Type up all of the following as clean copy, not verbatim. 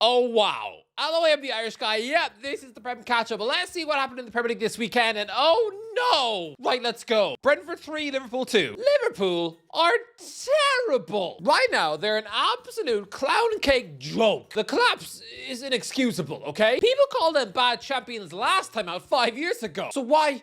Oh, wow. Hello, I'm the Irish guy. Yep, this is the Prem catch-up. Let's see what happened in the Premier League this weekend. And oh no! Right, let's go. Brentford 3, Liverpool 2. Liverpool are terrible. Right now, they're an absolute clown cake joke. The collapse is inexcusable, okay? People called them bad champions last time out 5 years ago. So why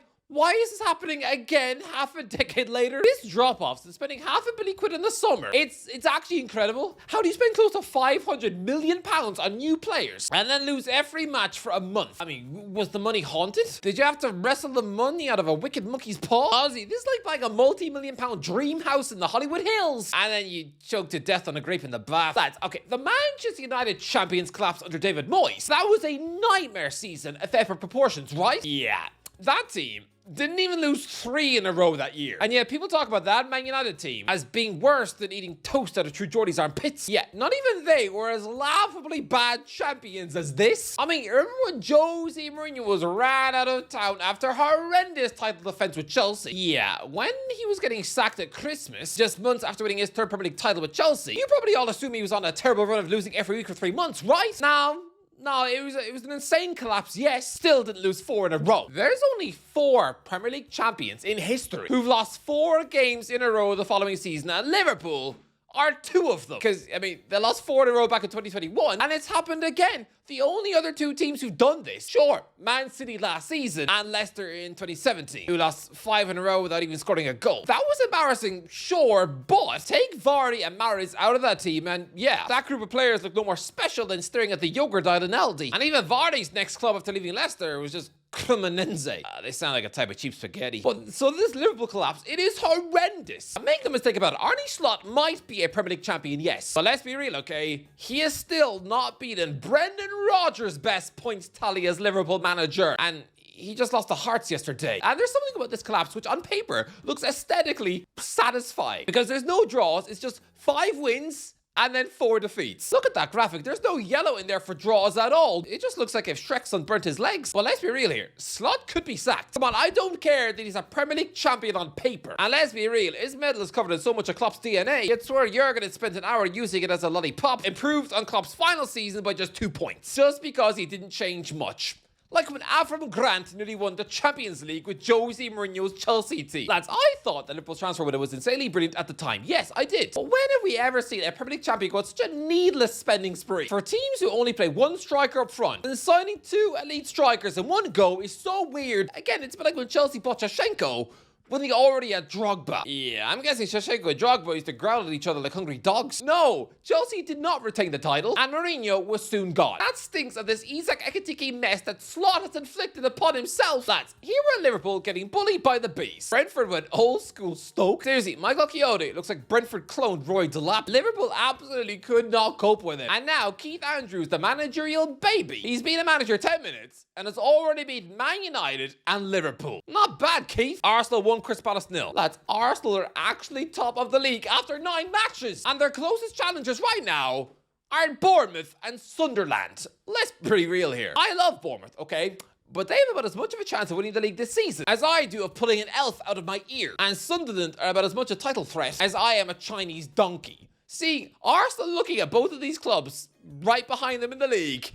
is this happening again half a decade later? This drop-off since spending £500 million in the summer. It's actually incredible. How do you spend close to £500 million on new players and then lose every match for a month? I mean, was the money haunted? Did you have to wrestle the money out of a wicked monkey's paw? Honestly, this is like buying a multi-million-pound dream house in the Hollywood Hills and then you choke to death on a grape in the bath. Lads, okay, the Manchester United champions collapsed under David Moyes. That was a nightmare season, if ever proportions, right? Yeah, that team didn't even lose 3 in a row that year. And yet people talk about that Man United team as being worse than eating toast out of True Geordie's armpits. Yeah, not even they were as laughably bad champions as this. I mean, remember when Jose Mourinho was ran out of town after horrendous title defense with Chelsea? Yeah, when he was getting sacked at Christmas, just months after winning his 3rd Premier League title with Chelsea, you probably all assume he was on a terrible run of losing every week for 3 months, right? Now, no, it was an insane collapse, yes. Still didn't lose 4 in a row. There's only 4 Premier League champions in history who've lost 4 games in a row the following season, and Liverpool are 2 of them. Because, I mean, they lost 4 in a row back in 2021, and it's happened again. The only other 2 teams who've done this, sure, Man City last season and Leicester in 2017, who lost 5 in a row without even scoring a goal. That was embarrassing, sure, but take Vardy and Mahrez out of that team, and yeah, that group of players look no more special than staring at the yogurt aisle in Aldi. And even Vardy's next club after leaving Leicester was just Cremonense. They sound like a type of cheap spaghetti. But so this Liverpool collapse, it is horrendous. Make no mistake about it, Arne Slot might be a Premier League champion, yes. But let's be real, okay? He is still not beaten Brendan Rodgers' best points tally as Liverpool manager. And he just lost to Hearts yesterday. And there's something about this collapse which on paper looks aesthetically satisfying. Because there's no draws, it's just 5 wins and then 4 defeats. Look at that graphic. There's no yellow in there for draws at all. It just looks like if Shrek's son burnt his legs. Well, let's be real here. Slot could be sacked. Come on, I don't care that he's a Premier League champion on paper. And let's be real, his medal is covered in so much of Klopp's DNA. You'd swear Jurgen had spent an hour using it as a lollipop, improved on Klopp's final season by just 2 points. Just because he didn't change much. Like when Avram Grant nearly won the Champions League with Jose Mourinho's Chelsea team. Lads, I thought that Liverpool's transfer window was insanely brilliant at the time. Yes, I did. But when have we ever seen a Premier League champion go on such a needless spending spree? For teams who only play 1 striker up front, and signing 2 elite strikers in 1 go is so weird. Again, it's been like when Chelsea bought Shevchenko when they already had Drogba. Yeah, I'm guessing Shevchenko and Drogba used to growl at each other like hungry dogs. No, Chelsea did not retain the title, and Mourinho was soon gone. That stinks of this Isak Ekitike mess that Slot has inflicted upon himself. Lads, here we're Liverpool getting bullied by the beast. Brentford went old school Stoke. Seriously, Michael Quixote looks like Brentford cloned Roy Delap. Liverpool absolutely could not cope with it. And now Keith Andrews, the managerial baby. He's been a manager 10 minutes and has already beat Man United and Liverpool. Not bad, Keith. Arsenal won, Chris Palace 0. Lads, Arsenal are actually top of the league after 9 matches, and their closest challengers right now are Bournemouth and Sunderland. Let's be pretty real here. I love Bournemouth, okay? But they have about as much of a chance of winning the league this season as I do of pulling an elf out of my ear. And Sunderland are about as much a title threat as I am a Chinese donkey. See, Arsenal looking at both of these clubs right behind them in the league,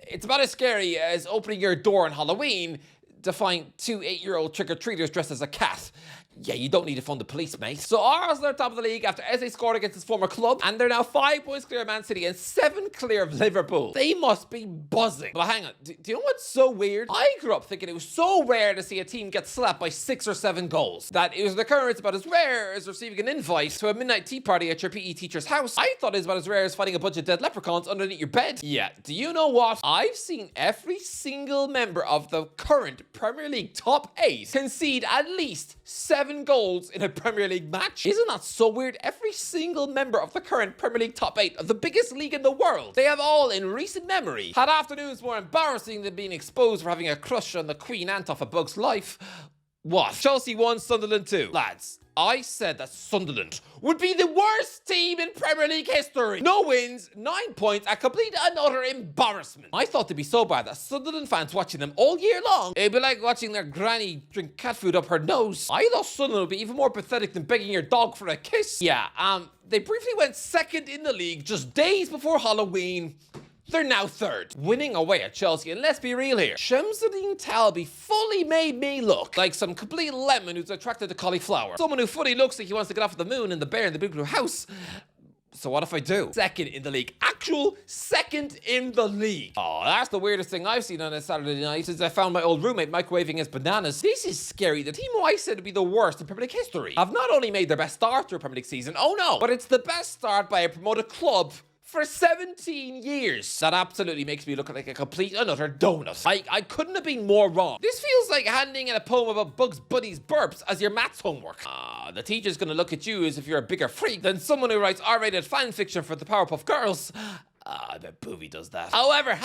it's about as scary as opening your door on Halloween to find 2 8-year-old trick-or-treaters dressed as a cat. Yeah, you don't need to fund the police, mate. So Arsenal are top of the league after Eze scored against his former club, and they're now 5 points clear of Man City and 7 clear of Liverpool. They must be buzzing. But hang on, do you know what's so weird? I grew up thinking it was so rare to see a team get slapped by 6 or 7 goals, that it was an occurrence about as rare as receiving an invite to a midnight tea party at your PE teacher's house. I thought it was about as rare as finding a bunch of dead leprechauns underneath your bed. Yeah, do you know what? I've seen every single member of the current Premier League top 8 concede at least 7 goals in a Premier League match. Isn't that so weird? Every single member of the current Premier League top 8 of the biggest league in the world, they have all in recent memory had afternoons more embarrassing than being exposed for having a crush on the Queen Ant off A Bug's Life. What? Chelsea 1, Sunderland 2. Lads, I said that Sunderland would be the worst team in Premier League history. No wins, 9 points, a complete and utter embarrassment. I thought they'd be so bad that Sunderland fans watching them all year long, it'd be like watching their granny drink cat food up her nose. I thought Sunderland would be even more pathetic than begging your dog for a kiss. Yeah, they briefly went second in the league just days before Halloween. they're now third, winning away at Chelsea. And let's be real here, Shamsuddin Talbi fully made me look like some complete lemon who's attracted to cauliflower. Someone who fully looks like he wants to get off the moon and the bear in the big blue house. So what if I do? Second in the league. Actual second in the league. Oh, that's the weirdest thing I've seen on a Saturday night since I found my old roommate microwaving his bananas. This is scary. The team who I said would be the worst in Premier League history have not only made their best start to a Premier League season, oh no, but it's the best start by a promoted club for 17 years. That absolutely makes me look like a complete and utter donut. I couldn't have been more wrong. This feels like handing in a poem about Bugs Bunny's burps as your maths homework. The teacher's gonna look at you as if you're a bigger freak than someone who writes R-rated fan fiction for the Powerpuff Girls. I bet Boovie does that. However,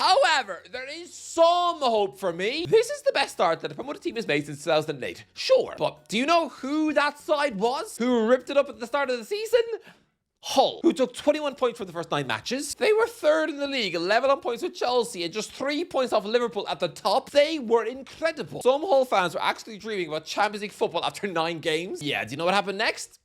there is some hope for me. This is the best start that a promoted team has made since 2008. Sure, but do you know who that side was? Who ripped it up at the start of the season? Hull, who took 21 points from the first 9 matches. They were third in the league, 11 on points with Chelsea, and just 3 points off Liverpool at the top. They were incredible. Some Hull fans were actually dreaming about Champions League football after 9 games. Yeah, do you know what happened next?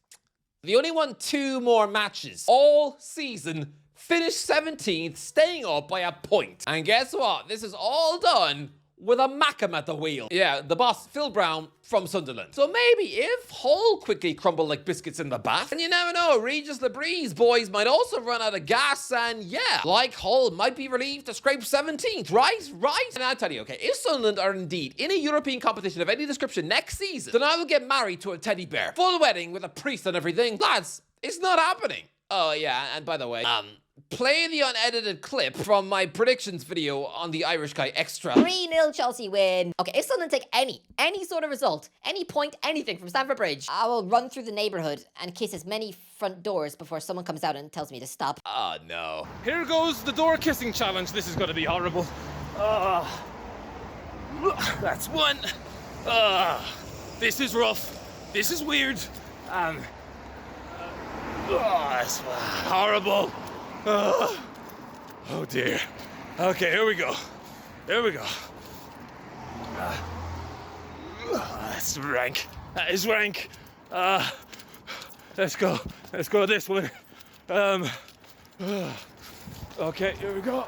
They only won 2 more matches all season, finished 17th, staying up by a point. And guess what? This is all done with a Mackham at the wheel. Yeah, the boss, Phil Brown, from Sunderland. So maybe if Hull quickly crumble like biscuits in the bath, and you never know, Regis Labree's boys might also run out of gas, and yeah, like Hull might be relieved to scrape 17th, right? And I'll tell you, okay, if Sunderland are indeed in a European competition of any description next season, then I will get married to a teddy bear. Full wedding with a priest and everything. Lads, it's not happening. Oh yeah, and by the way, play the unedited clip from my predictions video on the Irish Guy Extra. 3-0 Chelsea win. Okay, if Sunderland take any sort of result, any point, anything from Stamford Bridge, I will run through the neighbourhood and kiss as many front doors before someone comes out and tells me to stop. Oh no. Here goes the door kissing challenge. This is going to be horrible. That's one. This is rough. This is weird. It's horrible. Oh dear. Okay, here we go. That's rank. That is rank. Let's go this way. Okay, here we go.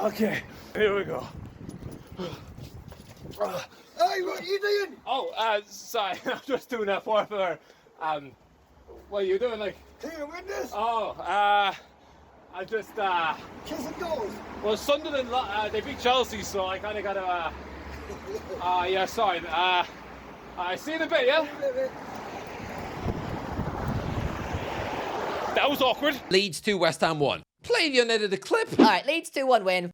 Okay, here we go. Hey, what are you doing? Oh, sorry, I'm just doing that for her. What are you doing, like? Can you win this? Oh, I just, Kissing doors. well, Sunderland, they beat Chelsea, so I kind of got to, yeah, sorry. I see you in a bit, yeah? That was awkward. Leeds 2, West Ham 1. Play the unedited clip. All right, Leeds 2-1 win.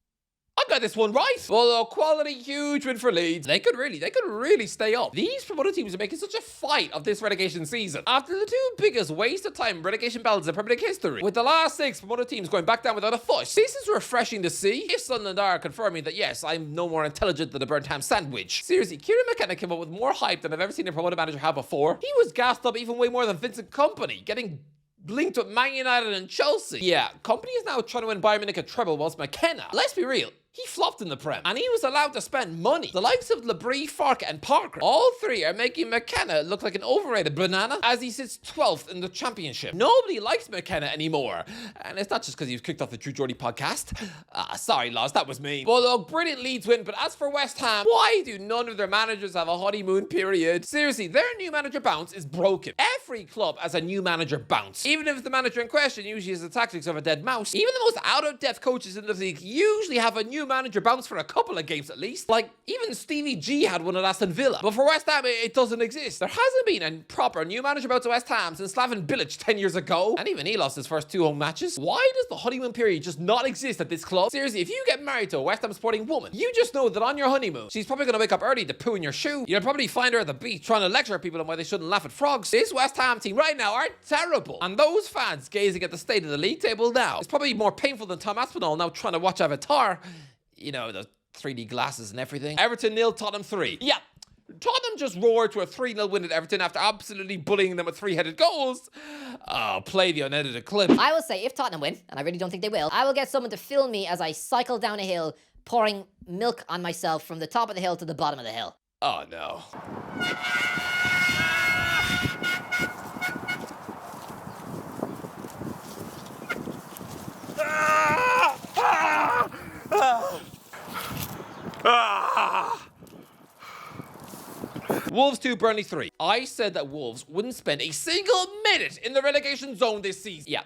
I got this one right. Well, quality, huge win for Leeds. They could really stay up. These promoted teams are making such a fight of this relegation season after the 2 biggest waste of time relegation battles in Premier League history, with the last 6 promoted teams going back down without a fuss. This is refreshing to see. If Sunderland are confirming that yes, I'm no more intelligent than a burnt ham sandwich. Seriously, Kieran McKenna came up with more hype than I've ever seen a promoted manager have before. He was gassed up even way more than Vincent Kompany, getting linked with Man United and Chelsea. Yeah, Kompany is now trying to win Bayern Munich a treble, whilst McKenna, let's be real, he flopped in the Prem, and he was allowed to spend money. The likes of Labree, Farke, and Parker, all 3 are making McKenna look like an overrated banana as he sits 12th in the championship. Nobody likes McKenna anymore, and it's not just because he was kicked off the True Geordie podcast. Sorry, lads, that was me. Well, look, brilliant Leeds win, but as for West Ham, why do none of their managers have a honeymoon period? Seriously, their new manager bounce is broken. Every club has a new manager bounce, even if the manager in question usually has the tactics of a dead mouse. Even the most out-of-depth coaches in the league usually have a new manager bounce for a couple of games at least. Like, even Stevie G had one at Aston Villa. But for West Ham, it doesn't exist. There hasn't been a proper new manager bounce at West Ham since Slaven Bilic 10 years ago. And even he lost his first 2 home matches. Why does the honeymoon period just not exist at this club? Seriously, if you get married to a West Ham supporting woman, you just know that on your honeymoon, she's probably going to wake up early to poo in your shoe. You'll probably find her at the beach trying to lecture people on why they shouldn't laugh at frogs. This West Ham team right now are terrible. And those fans gazing at the state of the league table now, it's probably more painful than Tom Aspinall now trying to watch Avatar. You know, the 3D glasses and everything. Everton 0, Tottenham 3. Yeah, Tottenham just roared to a 3-0 win at Everton after absolutely bullying them with 3-headed goals. Oh, play the unedited clip. I will say, if Tottenham win, and I really don't think they will, I will get someone to film me as I cycle down a hill, pouring milk on myself from the top of the hill to the bottom of the hill. Oh, no. Wolves 2, Burnley 3. I said that Wolves wouldn't spend a single minute in the relegation zone this season. Yeah.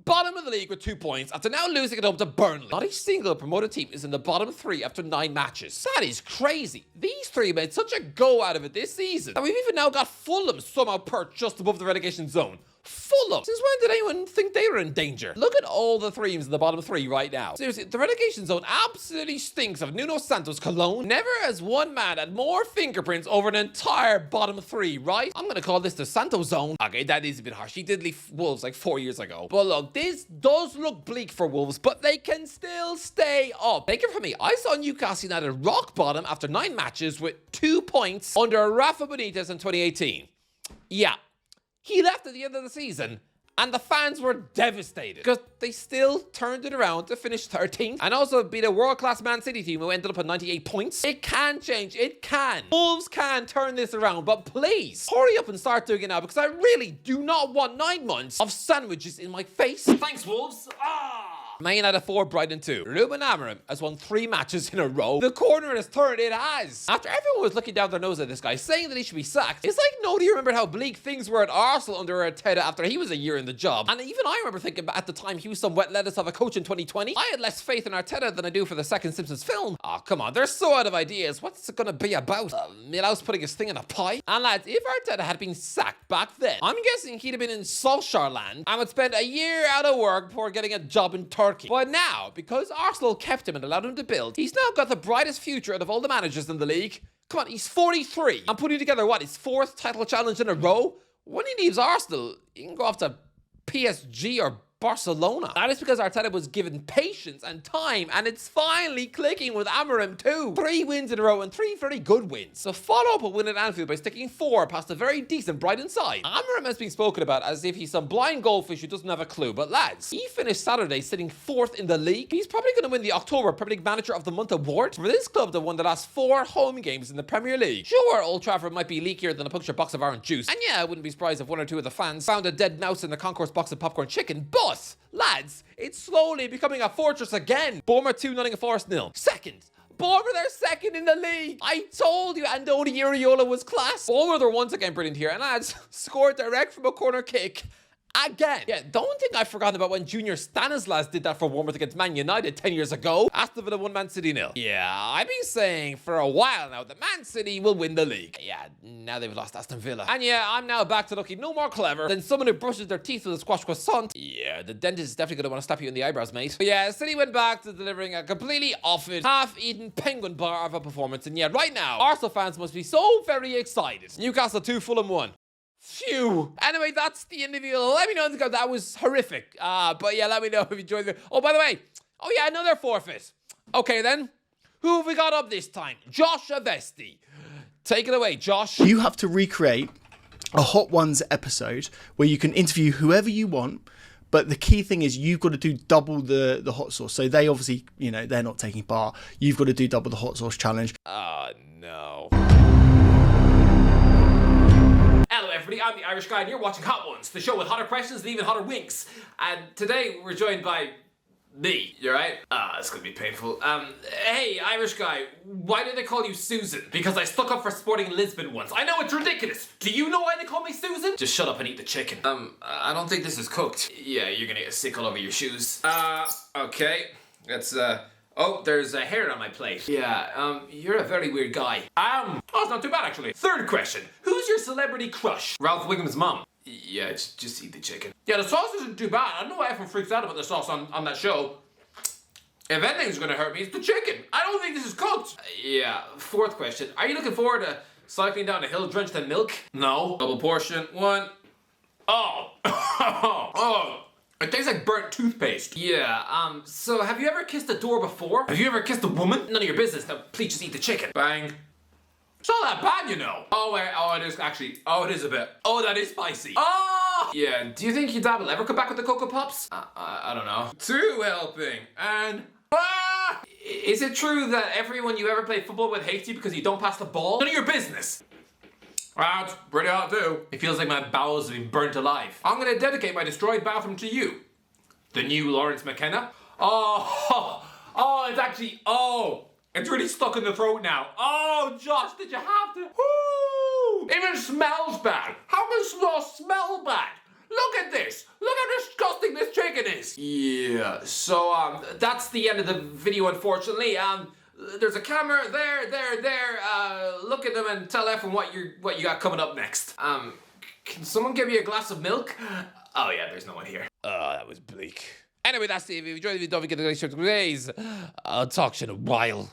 Bottom of the league with 2 points after now losing at home to Burnley. Not a single promoted team is in the bottom 3 after 9 matches. That is crazy. These 3 made such a go out of it this season that we've even now got Fulham somehow perched just above the relegation zone. Fulham. Since when did anyone think they were in danger? Look at all the teams in the bottom 3 right now. Seriously, the relegation zone absolutely stinks of Nuno Santos' cologne. Never has one man had more fingerprints over an entire bottom 3, right? I'm gonna call this the Santos zone. Okay, that is a bit harsh. He did leave Wolves like 4 years ago. But look, this does look bleak for Wolves, but they can still stay up. Take it from me. I saw Newcastle United rock bottom after 9 matches with 2 points under Rafa Benitez in 2018. Yeah. He left at the end of the season, and the fans were devastated because they still turned it around to finish 13th and also beat a world-class Man City team who ended up at 98 points. It can change. It can. Wolves can turn this around, but please hurry up and start doing it now because I really do not want 9 months of sandwiches in my face. Thanks, Wolves. Man United 4, Brighton 2. Ruben Amorim has won 3 matches in a row. The corner has turned. It has. After everyone was looking down their nose at this guy, saying that he should be sacked, it's like nobody remembered how bleak things were at Arsenal under Arteta after he was a year in the job. And even I remember thinking at the time he was some wet lettuce of a coach in 2020. I had less faith in Arteta than I do for the second Simpsons film. Oh, come on. They're so out of ideas. What's it going to be about? Milhouse putting his thing in a pie? And lads, if Arteta had been sacked back then, I'm guessing he'd have been in Solskjaer land and would spend a year out of work before getting a job in Turkey. But now, because Arsenal kept him and allowed him to build, he's now got the brightest future out of all the managers in the league. Come on, he's 43. I'm putting together, what, his 4th title challenge in a row? When he leaves Arsenal, he can go off to PSG or Barcelona. That is because Arteta was given patience and time, and it's finally clicking with Amorim too. 3 wins in a row and 3 very good wins. So follow up a win at Anfield by sticking 4 past a very decent Brighton side. Amorim has been spoken about as if he's some blind goldfish who doesn't have a clue, but lads, he finished Saturday sitting 4th in the league. He's probably going to win the October Premier League Manager of the Month award for this club that won the last 4 home games in the Premier League. Sure, Old Trafford might be leakier than a puncture box of orange juice, and yeah, I wouldn't be surprised if 1 or 2 of the fans found a dead mouse in the concourse box of popcorn chicken, but lads, it's slowly becoming a fortress again. Bournemouth 2, Nottingham Forest 0. Second. Bournemouth are second in the league. I told you Andoni Iraola was class. Bournemouth are once again brilliant here, and lads, scored direct from a corner kick. Again. Yeah, don't think I've forgotten about when Junior Stanislas did that for Bournemouth against Man United 10 years ago. Aston Villa 1, Man City 0. Yeah, I've been saying for a while now that Man City will win the league. Yeah, now they've lost Aston Villa. And yeah, I'm now back to looking no more clever than someone who brushes their teeth with a squash croissant. Yeah, the dentist is definitely going to want to slap you in the eyebrows, mate. But yeah, City went back to delivering a completely off-it, half-eaten penguin bar of a performance. And yeah, right now, Arsenal fans must be so very excited. Newcastle 2, Fulham 1. Phew. Anyway, that's the interview. Let me know in the comments. That was horrific. But yeah, let me know if you enjoyed it. Oh, by the way. Oh yeah, another forfeit. Okay then. Who have we got up this time? Josh Avesti. Take it away, Josh. You have to recreate a Hot Ones episode where you can interview whoever you want. But the key thing is you've got to do double the hot sauce. So they obviously, they're not taking part. You've got to do double the hot sauce challenge. Oh, no. Hello everybody, I'm the Irish Guy and you're watching Hot Ones, the show with hotter questions and even hotter winks. And today we're joined by me, you alright? It's gonna be painful. Hey Irish Guy, why do they call you Susan? Because I stuck up for Sporting Lisbon once. I know it's ridiculous. Do you know why they call me Susan? Just shut up and eat the chicken. I don't think this is cooked. Yeah, you're gonna get sick all over your shoes. Okay. That's, oh, there's a hair on my plate. Yeah, you're a very weird guy. Oh, it's not too bad, actually. Third question. Who's your celebrity crush? Ralph Wiggum's mom. Yeah, just eat the chicken. Yeah, the sauce isn't too bad. I don't know why everyone freaks out about the sauce on that show. If anything's gonna hurt me, it's the chicken. I don't think this is cooked. Yeah, fourth question. Are you looking forward to cycling down a hill drenched in milk? No. Double portion. 1. Oh. Oh. It tastes like burnt toothpaste. Yeah, so have you ever kissed a door before? Have you ever kissed a woman? None of your business. Now, please just eat the chicken. Bang. It's not that bad, you know. Oh, wait, it is actually. Oh, it is a bit. Oh, that is spicy. Oh! Yeah, do you think your dad will ever come back with the Cocoa Pops? I don't know. 2 helping, and... Is it true that everyone you ever played football with hates you because you don't pass the ball? None of your business. That's pretty hot too. It feels like my bowels have been burnt alive. I'm gonna dedicate my destroyed bathroom to you. The new Lawrence McKenna. It's actually, it's really stuck in the throat now. Oh, Josh, did you have to? Woo! Even smells bad. How does slaw smell bad? Look at this. Look how disgusting this chicken is. Yeah, so that's the end of the video, unfortunately. There's a camera there. Look at them and tell everyone what you got coming up next. Can someone give me a glass of milk? Oh yeah, there's no one here. Oh, that was bleak. Anyway, that's it. If you enjoyed the video, don't forget to like, share, I'll talk to you in a while.